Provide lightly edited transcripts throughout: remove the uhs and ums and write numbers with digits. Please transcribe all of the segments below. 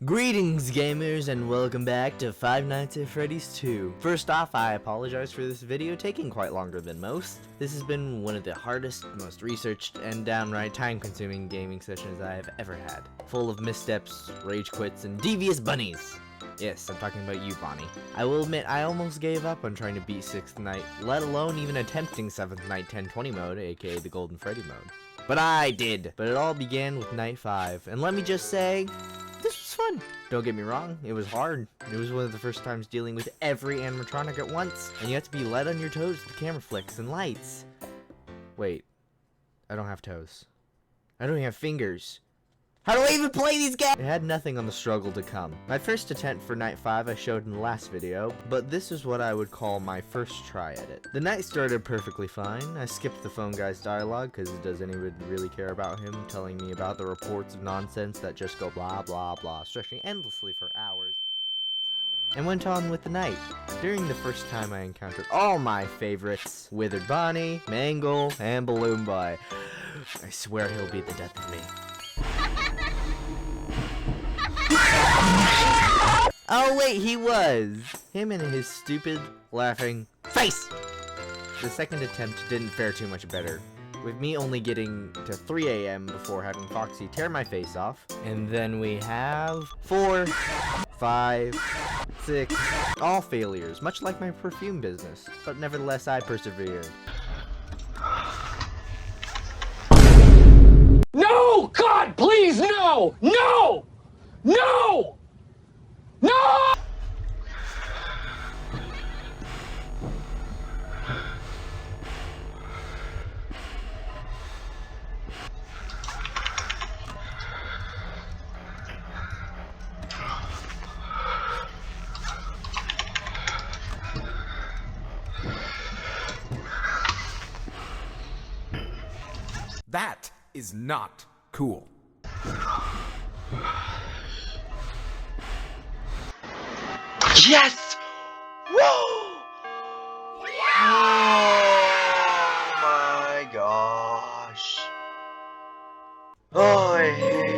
Greetings gamers and welcome back to Five Nights at Freddy's 2. First off, I apologize for this video taking quite longer than most. This has been one of the hardest, most researched, and downright time-consuming gaming sessions I have ever had. Full of missteps, rage quits, and devious bunnies. Yes, I'm talking about you, Bonnie. I will admit I almost gave up on trying to beat 6th Night, let alone even attempting 7th Night 1020 mode, aka the Golden Freddy mode. But I did! But it all began with Night 5, and let me just say, this was fun. Don't get me wrong, it was hard. It was one of the first times dealing with every animatronic at once, and you have to be light on your toes with camera flicks and lights. Wait, I don't have toes. I don't even have fingers. How do I even play these games? It had nothing on the struggle to come. My first attempt for Night 5 I showed in the last video, but this is what I would call my first try at it. The night started perfectly fine. I skipped the phone guy's dialogue, because does anyone really care about him telling me about the reports of nonsense that just go blah blah blah, stretching endlessly for hours, and went on with the night. During the first time I encountered all my favorites, Withered Bonnie, Mangle, and Balloon Boy. I swear he'll beat the death of me. Oh wait, he was! Him and his stupid, laughing face! The second attempt didn't fare too much better, with me only getting to 3 AM before having Foxy tear my face off. And then we have 4, 5, 6, all failures, much like my perfume business, but nevertheless I persevered. No! God, please, no! No! No! No! That is not cool. Yes! Woo! Oh my gosh. Oh, I hate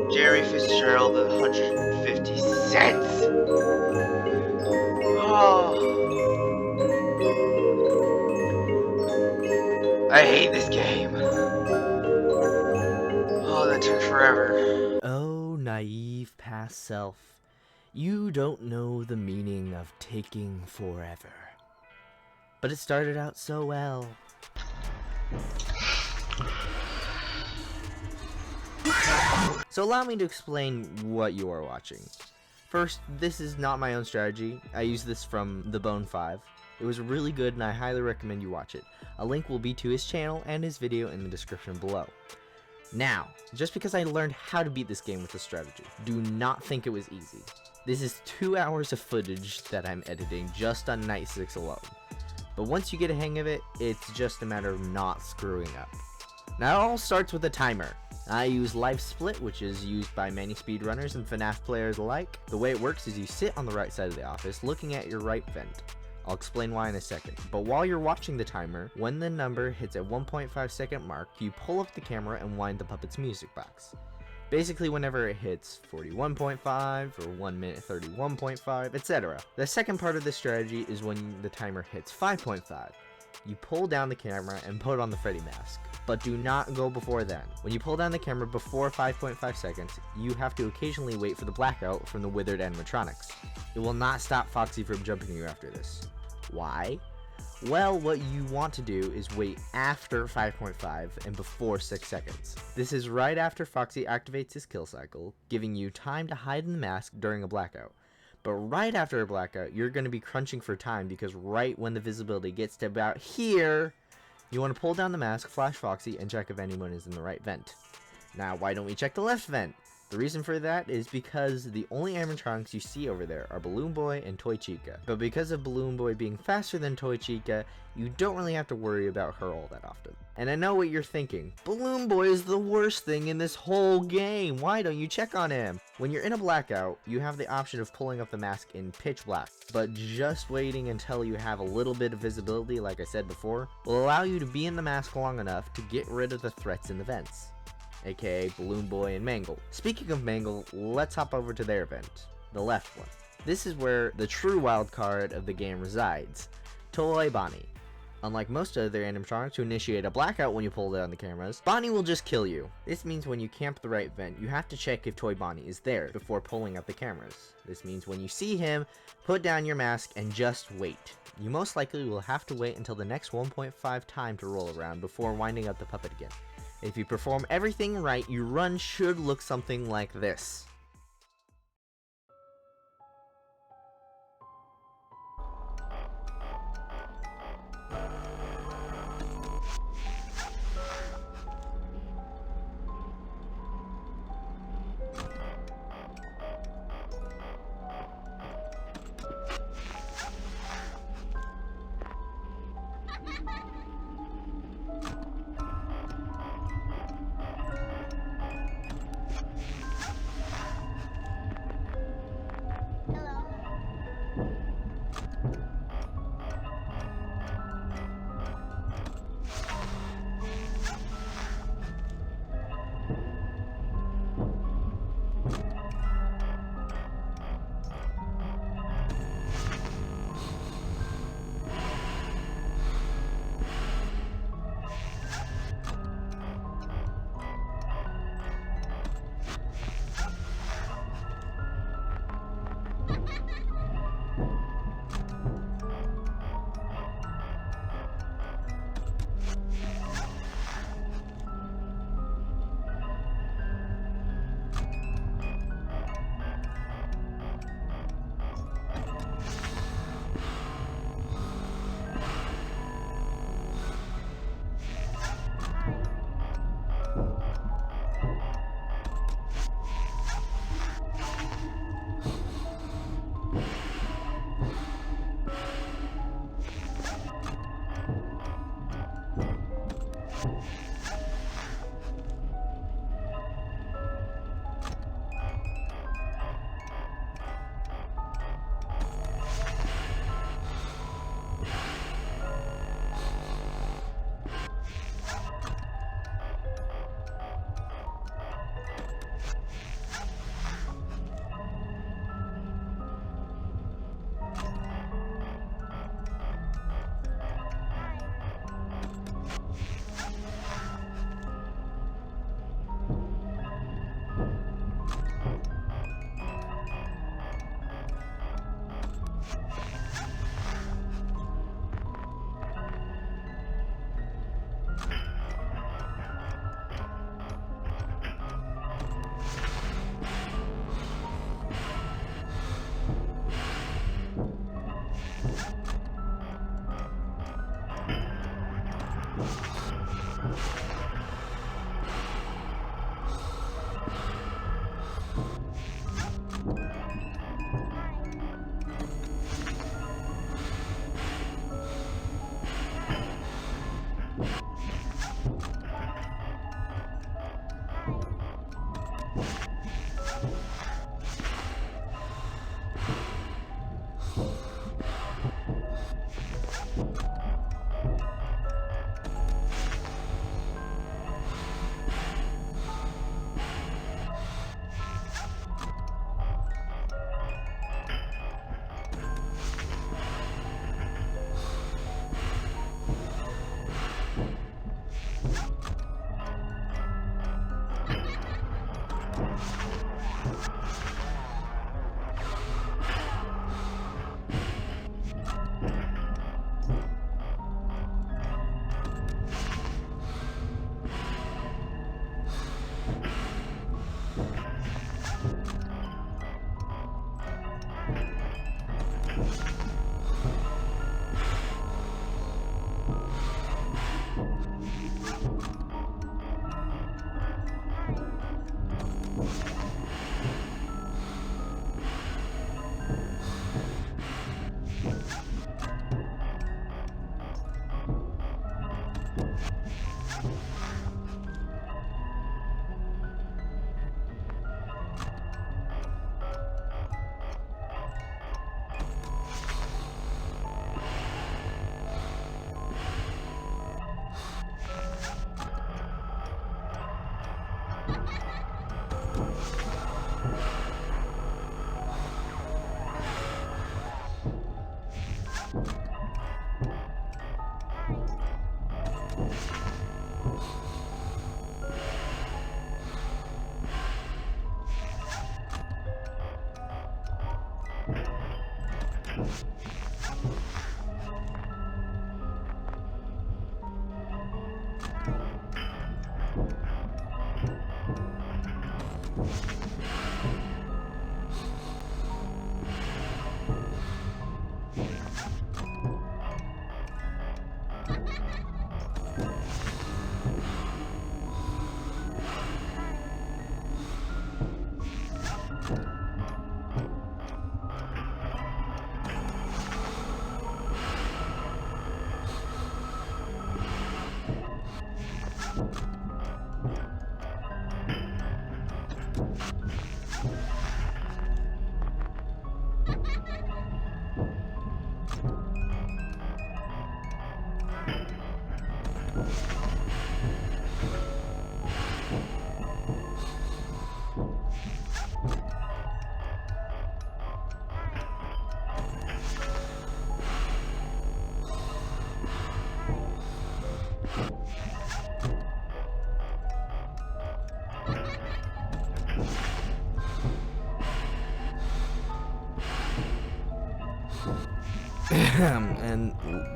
it. Jerry Fitzgerald at 150 cents. Oh. I hate this game. Oh, that took forever. Oh, naive past self. You don't know the meaning of taking forever. But it started out so well. So allow me to explain what you are watching. First, this is not my own strategy. I use this from The Bone 5. It was really good and I highly recommend you watch it. A link will be to his channel and his video in the description below. Now, just because I learned how to beat this game with this strategy, do not think it was easy. This is 2 hours of footage that I'm editing just on Night 6 alone. But once you get a hang of it, it's just a matter of not screwing up. Now it all starts with a timer. I use Life Split, which is used by many speedrunners and FNAF players alike. The way it works is you sit on the right side of the office looking at your right vent. I'll explain why in a second, but while you're watching the timer, when the number hits a 1.5 second mark, you pull up the camera and wind the puppet's music box. Basically whenever it hits 41.5 or 1 minute 31.5, etc. The second part of this strategy is when the timer hits 5.5. You pull down the camera and put on the Freddy mask, but do not go before then. When you pull down the camera before 5.5 seconds, you have to occasionally wait for the blackout from the withered animatronics. It will not stop Foxy from jumping you after this. Why? Well, what you want to do is wait after 5.5 and before 6 seconds. This is right after Foxy activates his kill cycle, giving you time to hide in the mask during a blackout. But right after a blackout, you're going to be crunching for time because right when the visibility gets to about here, you want to pull down the mask, flash Foxy, and check if anyone is in the right vent. Now, why don't we check the left vent? The reason for that is because the only animatronics you see over there are Balloon Boy and Toy Chica. But because of Balloon Boy being faster than Toy Chica, you don't really have to worry about her all that often. And I know what you're thinking. Balloon Boy is the worst thing in this whole game. Why don't you check on him? When you're in a blackout, you have the option of pulling up the mask in pitch black. But just waiting until you have a little bit of visibility, like I said before, will allow you to be in the mask long enough to get rid of the threats in the vents. aka Balloon Boy and Mangle. Speaking of Mangle, let's hop over to their event, the left one. This is where the true wild card of the game resides, Toy Bonnie. Unlike most other animatronics who initiate a blackout when you pull it on the cameras, Bonnie will just kill you. This means when you camp the right vent, you have to check if Toy Bonnie is there before pulling out the cameras. This means when you see him, put down your mask and just wait. You most likely will have to wait until the next 1.5 time to roll around before winding up the puppet again. If you perform everything right, your run should look something like this.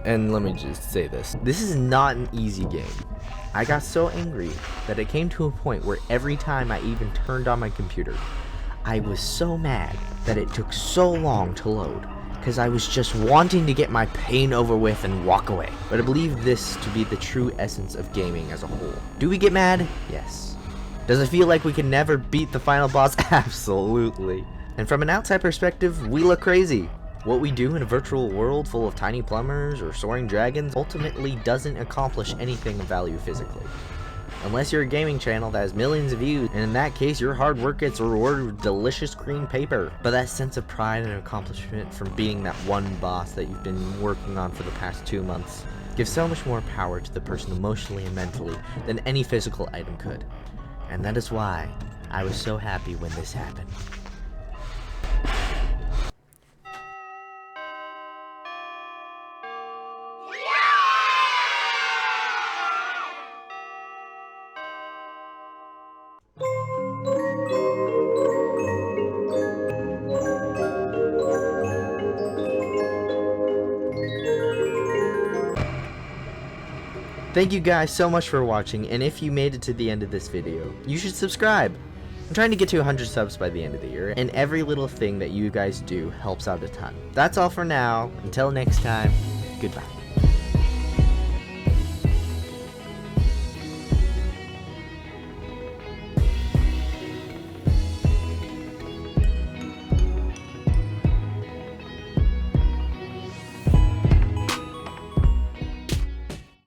and let me just say this. This is not an easy game. I got so angry that it came to a point where every time I even turned on my computer, I was so mad that it took so long to load, because I was just wanting to get my pain over with and walk away. But I believe this to be the true essence of gaming as a whole. Do we get mad? Yes. Does it feel like we can never beat the final boss? Absolutely. And from an outside perspective, we look crazy. What we do in a virtual world full of tiny plumbers or soaring dragons ultimately doesn't accomplish anything of value physically. Unless you're a gaming channel that has millions of views, and in that case your hard work gets rewarded with delicious green paper. But that sense of pride and accomplishment from beating that one boss that you've been working on for the past 2 months gives so much more power to the person emotionally and mentally than any physical item could. And that is why I was so happy when this happened. Thank you guys so much for watching, and if you made it to the end of this video, you should subscribe. I'm trying to get to 100 subs by the end of the year, and every little thing that you guys do helps out a ton. That's all for now. Until next time, goodbye.